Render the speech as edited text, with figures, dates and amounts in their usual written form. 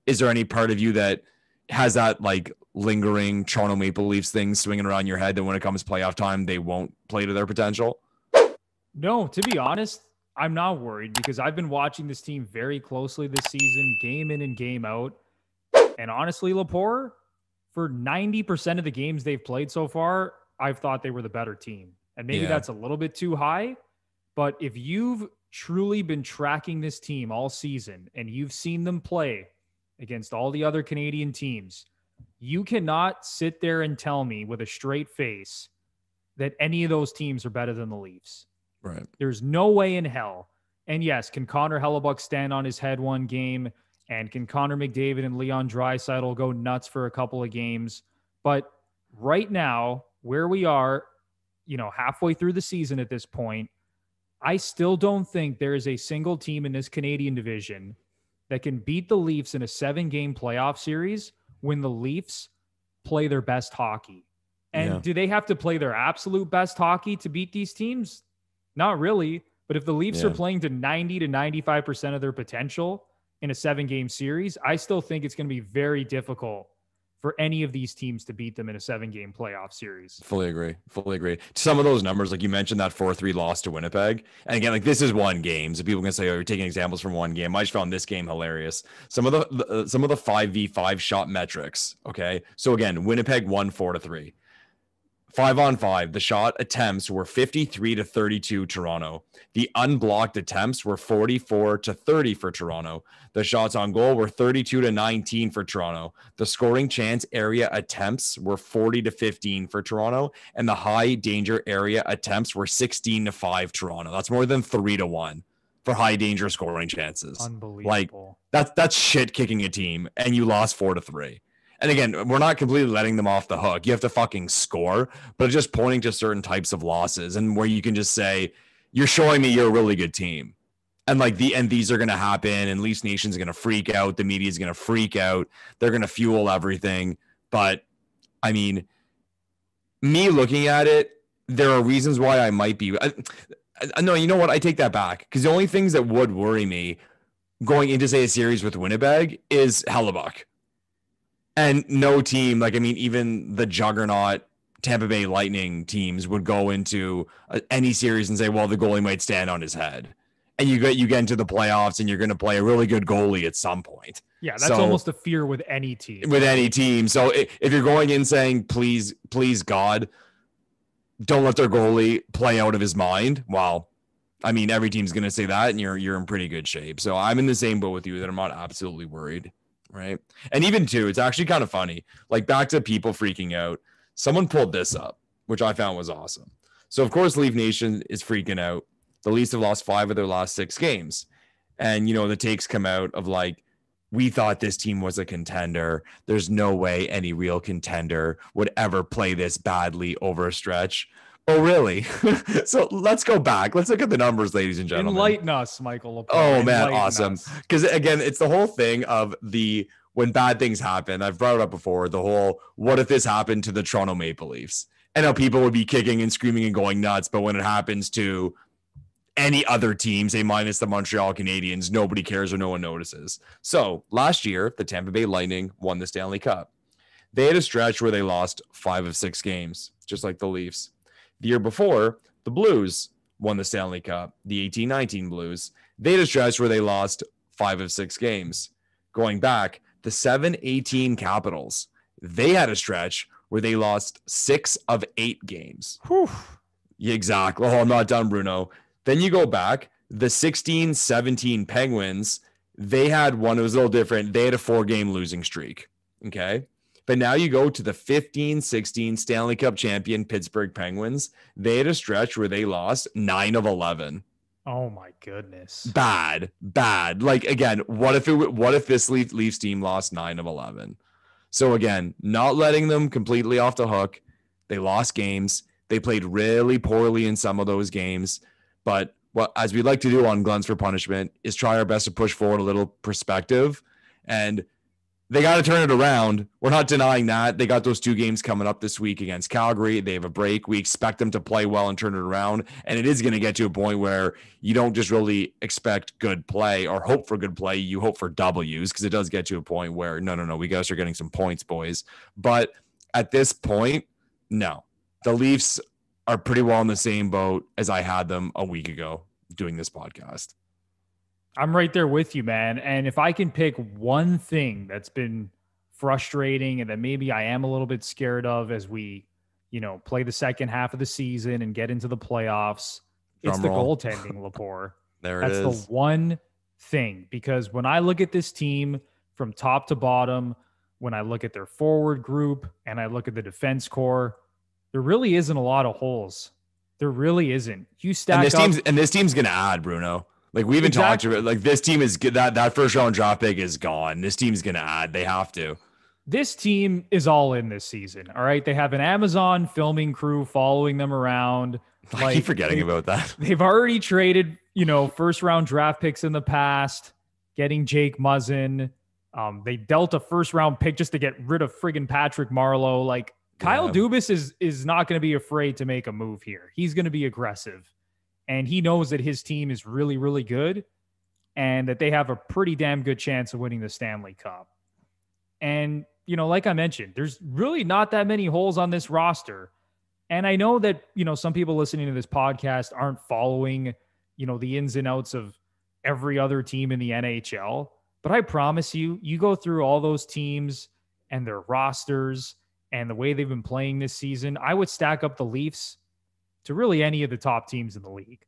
is there any part of you that has that like lingering Toronto Maple Leafs thing swinging around your head that when it comes playoff time, they won't play to their potential? No, to be honest, I'm not worried because I've been watching this team very closely this season, game in and game out. And honestly, Lepore, for 90% of the games they've played so far, I've thought they were the better team. And maybe that's a little bit too high. But if you've truly been tracking this team all season and you've seen them play against all the other Canadian teams, you cannot sit there and tell me with a straight face that any of those teams are better than the Leafs. Right. There's no way in hell. And yes, can Connor Hellebuck stand on his head one game? And can Connor McDavid and Leon Draisaitl go nuts for a couple of games? But right now, where we are, halfway through the season at this point, I still don't think there is a single team in this Canadian division that can beat the Leafs in a 7-game playoff series when the Leafs play their best hockey. And do they have to play their absolute best hockey to beat these teams? Not really. But if the Leafs are playing to 90 to 95% of their potential in a 7-game series, I still think it's going to be very difficult for any of these teams to beat them in a 7-game playoff series. Fully agree. Some of those numbers, like you mentioned, that 4-3 loss to Winnipeg. And again, like this is one game. So people can say, oh, you're taking examples from one game. I just found this game hilarious. Some of the 5v5 shot metrics. Okay. So again, Winnipeg won 4-3. 5-on-5, the shot attempts were 53-32 Toronto. The unblocked attempts were 44-30 for Toronto. The shots on goal were 32-19 for Toronto. The scoring chance area attempts were 40-15 for Toronto. And the high danger area attempts were 16-5 Toronto. That's more than 3-1 for high danger scoring chances. Unbelievable. Like that's shit kicking a team, and you lost 4-3. And again, we're not completely letting them off the hook. You have to fucking score, but just pointing to certain types of losses and where you can just say, you're showing me you're a really good team. And like these are going to happen, and Leafs Nation's going to freak out. The media is going to freak out. They're going to fuel everything. But I mean, me looking at it, there are reasons why I might be. No, you know what? I take that back, because the only things that would worry me going into, say, a series with Winnipeg is Hellebuck. And no team, like, I mean, even the juggernaut Tampa Bay Lightning teams would go into any series and say, well, the goalie might stand on his head. And you get into the playoffs and you're going to play a really good goalie at some point. Yeah, that's almost a fear with any team. With any team. So if you're going in saying, please, God, don't let their goalie play out of his mind, well, I mean, every team's going to say that, and you're in pretty good shape. So I'm in the same boat with you that I'm not absolutely worried. Right. And even too, it's actually kind of funny, like back to people freaking out. Someone pulled this up, which I found was awesome. So of course, Leaf Nation is freaking out. The Leafs have lost 5 of their last 6 games. And, the takes come out of like, we thought this team was a contender. There's no way any real contender would ever play this badly over a stretch. Oh, really? So let's go back. Let's look at the numbers, ladies and gentlemen. Enlighten us, Michael Lepore. Oh, man, awesome. Because, again, it's the whole thing of when bad things happen. I've brought it up before, the whole, what if this happened to the Toronto Maple Leafs? And how people would be kicking and screaming and going nuts. But when it happens to any other team, say minus the Montreal Canadiens, nobody cares or no one notices. So last year, the Tampa Bay Lightning won the Stanley Cup. They had a stretch where they lost 5 of 6 games, just like the Leafs. The year before, the Blues won the Stanley Cup, the 18-19 Blues. They had a stretch where they lost 5 of 6 games. Going back, the 7-18 Capitals, they had a stretch where they lost 6 of 8 games. Whew. Yeah, exactly. Oh, I'm not done, Bruno. Then you go back, the 16-17 Penguins, they had one, it was a little different. They had a 4-game losing streak, okay? But now you go to the 15-16 Stanley Cup champion Pittsburgh Penguins. They had a stretch where they lost 9 of 11. Oh my goodness. Bad. Like, again, what if this Leafs team lost 9 of 11? So again, not letting them completely off the hook. They lost games. They played really poorly in some of those games. But what, as we like to do on Gluttons for Punishment, is try our best to push forward a little perspective. And They got to turn it around. We're not denying that. They got those 2 games coming up this week against Calgary. They have a break. We expect them to play well and turn it around. And it is going to get to a point where you don't just really expect good play or hope for good play. You hope for W's, because it does get to a point where, no, we got to start getting some points, boys. But at this point, no. The Leafs are pretty well in the same boat as I had them a week ago doing this podcast. I'm right there with you, man. And if I can pick one thing that's been frustrating and that maybe I am a little bit scared of as we, play the second half of the season and get into the playoffs, it's the goaltending, Lepore. That's the one thing, because when I look at this team from top to bottom, when I look at their forward group and I look at the defense core, there really isn't a lot of holes. There really isn't. You stack and this team's going to add, Bruno. Like we even talked about, like this team is good. That first round draft pick is gone. This team's going to add. They have to. This team is all in this season. All right. They have an Amazon filming crew following them around. I keep forgetting about that. They've already traded, first round draft picks in the past, getting Jake Muzzin. They dealt a first round pick just to get rid of friggin' Patrick Marleau. Like Kyle Dubas is not going to be afraid to make a move here. He's going to be aggressive. And he knows that his team is really, really good and that they have a pretty damn good chance of winning the Stanley Cup. And, like I mentioned, there's really not that many holes on this roster. And I know that, some people listening to this podcast aren't following, the ins and outs of every other team in the NHL. But I promise you, you go through all those teams and their rosters and the way they've been playing this season, I would stack up the Leafs to really any of the top teams in the league.